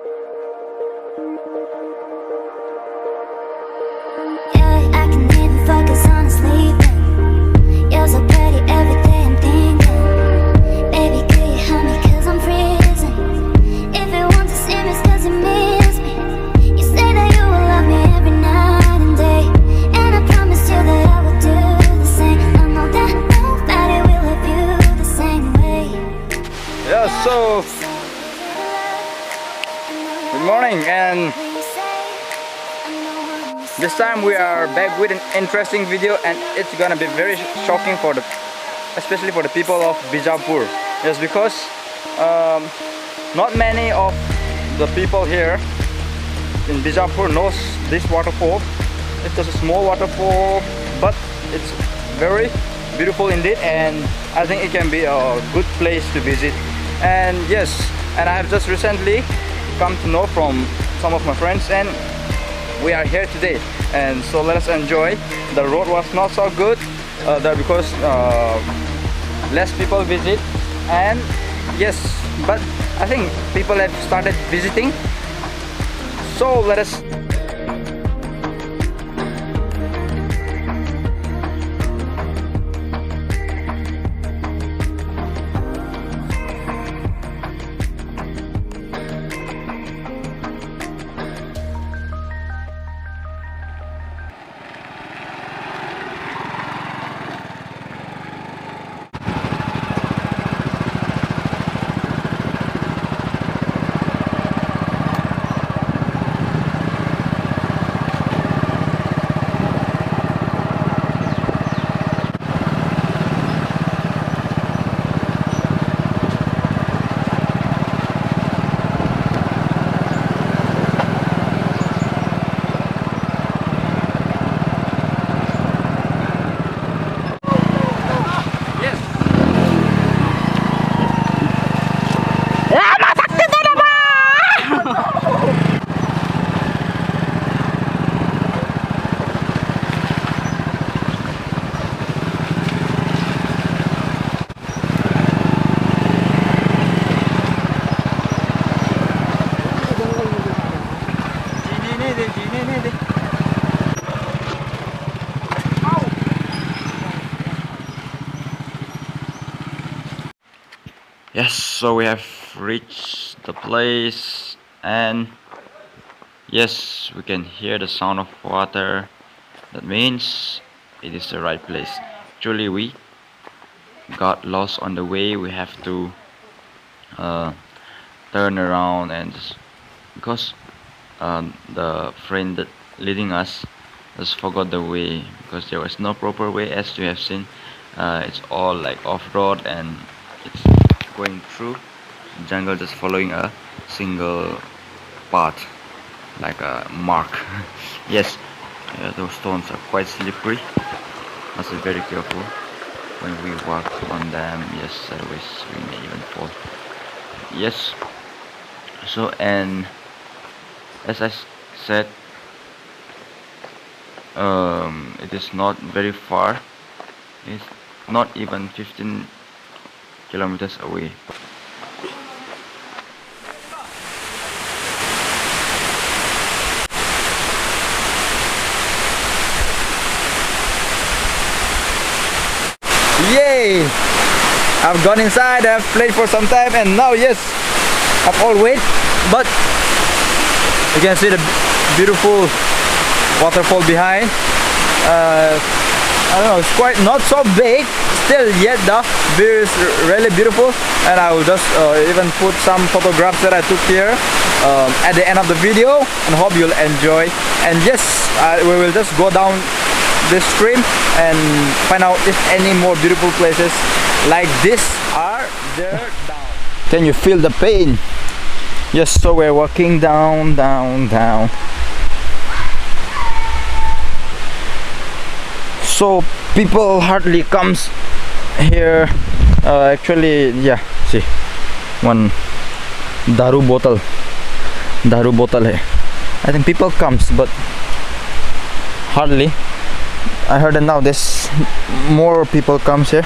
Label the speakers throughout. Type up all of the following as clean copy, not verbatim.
Speaker 1: I can even focus on sleeping. You're so pretty every day I'm thinking. Baby, could you help me cause I'm freezing? If you want to see me it's cause you miss me. You say that you will love me every night and day, and I promise you that I will do the same. I know that nobody will love you the same way.
Speaker 2: Yeah, so good morning, and this time we are back with an interesting video, and it's gonna be very shocking for especially for the people of Bijapur. Yes, because not many of the people here in Bijapur knows this waterfall. It's just a small waterfall, but it's very beautiful indeed, and I think it can be a good place to visit. And yes, and I have just recently come to know from some of my friends, and we are here today, and so let us enjoy. The road was not so good that because less people visit, and yes, but I think people have started visiting, so let us. Yes, so we have reached the place, and yes, we can hear the sound of water. That means it is the right place. Actually, we got lost on the way. We have to turn around, and because the friend that leading us just forgot the way, because there was no proper way. As you have seen, it's all like off-road, and it's going through jungle, just following a single path like a mark. Yes, those stones are quite slippery, must be very careful when we walk on them. Yes, otherwise we may even fall. Yes, so, and as I said, it is not very far. It's not even 15 kilometers away. Yay! I've gone inside, I've played for some time, and now yes, I've all wait, but you can see the beautiful waterfall behind. I don't know, it's quite not so big still yet. The view is really beautiful, and I will just even put some photographs that I took here at the end of the video, and hope you'll enjoy. And yes, we will just go down this stream and find out if any more beautiful places like this are there down. Can you feel the pain? Yes, so we're walking down. So people hardly comes here. Actually, yeah, see, one daru bottle hai. I think people comes, but hardly. I heard that now there's more people comes here,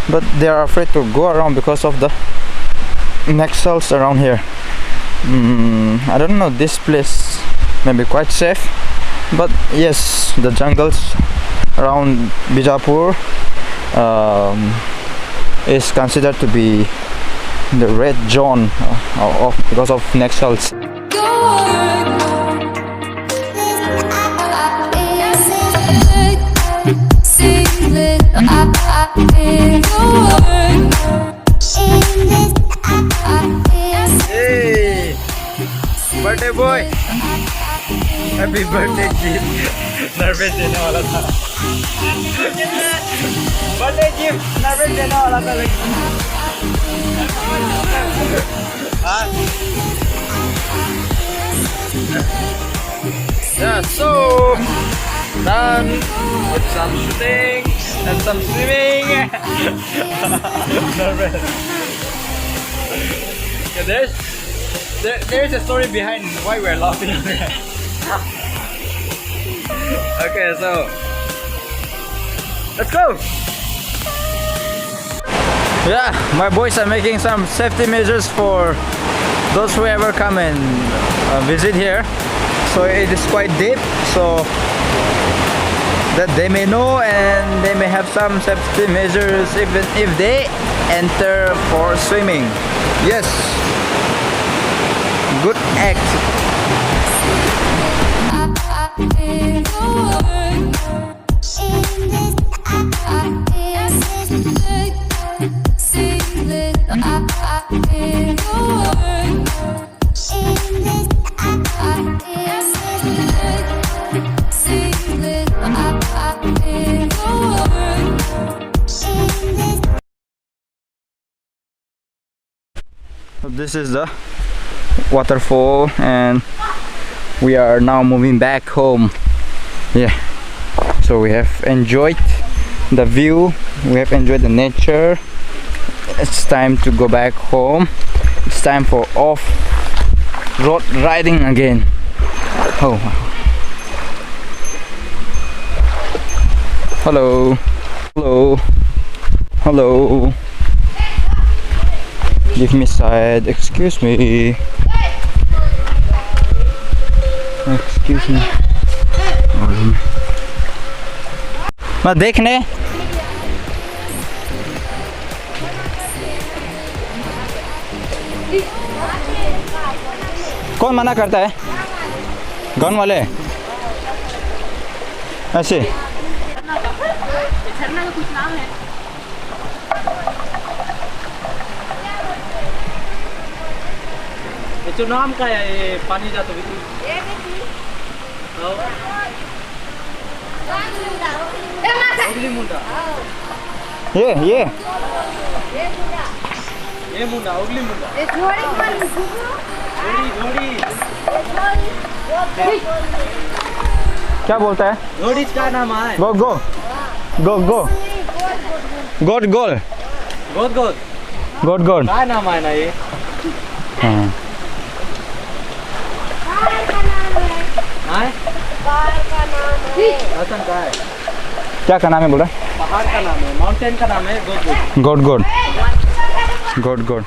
Speaker 2: but they are afraid to go around because of the nexals around here. I don't know, this place may be quite safe, but yes, the jungles around Bijapur is considered to be the red zone because of Naxals. Hey, birthday boy! Happy birthday, gift. Nervous देने वाला था. Birthday gift. Nervous देने वाला था लेकिन. Yeah, so done with some shooting and some swimming. Nervous. Yeah, there's a story behind why we're laughing. Okay, so let's go. Yeah, my boys are making some safety measures for those who ever come and visit here. So it is quite deep, so that they may know and they may have some safety measures even if they enter for swimming. Yes, good act. So this is the waterfall and we are now moving back home. Yeah, so we have enjoyed the view, we have enjoyed the nature. It's time to go back home. It's time for off-road riding again. Oh, hello, hello, hello. Give me side, excuse me. Excuse me. मैं देखने कौन मना करता है? Gun वाले ऐसे
Speaker 3: झरना का कुछ नाम है। ये जो नाम का है ये पानी जाता है उगली मुंडा ये मुंडा उगली मुंडा घोड़ी
Speaker 2: क्या बोलता है?
Speaker 3: घोड़ी का नाम है
Speaker 2: गो गो गो गो गोड गोल
Speaker 3: गोद गोद
Speaker 2: गोड गोड
Speaker 3: क्या नाम है ना ये
Speaker 2: हाँ
Speaker 3: रतन का है
Speaker 2: क्या का नाम है बोल रहा है?
Speaker 3: पहाड़ का नाम है माउंटेन का नाम है गोद गोद
Speaker 2: गोड गोड गोड गोड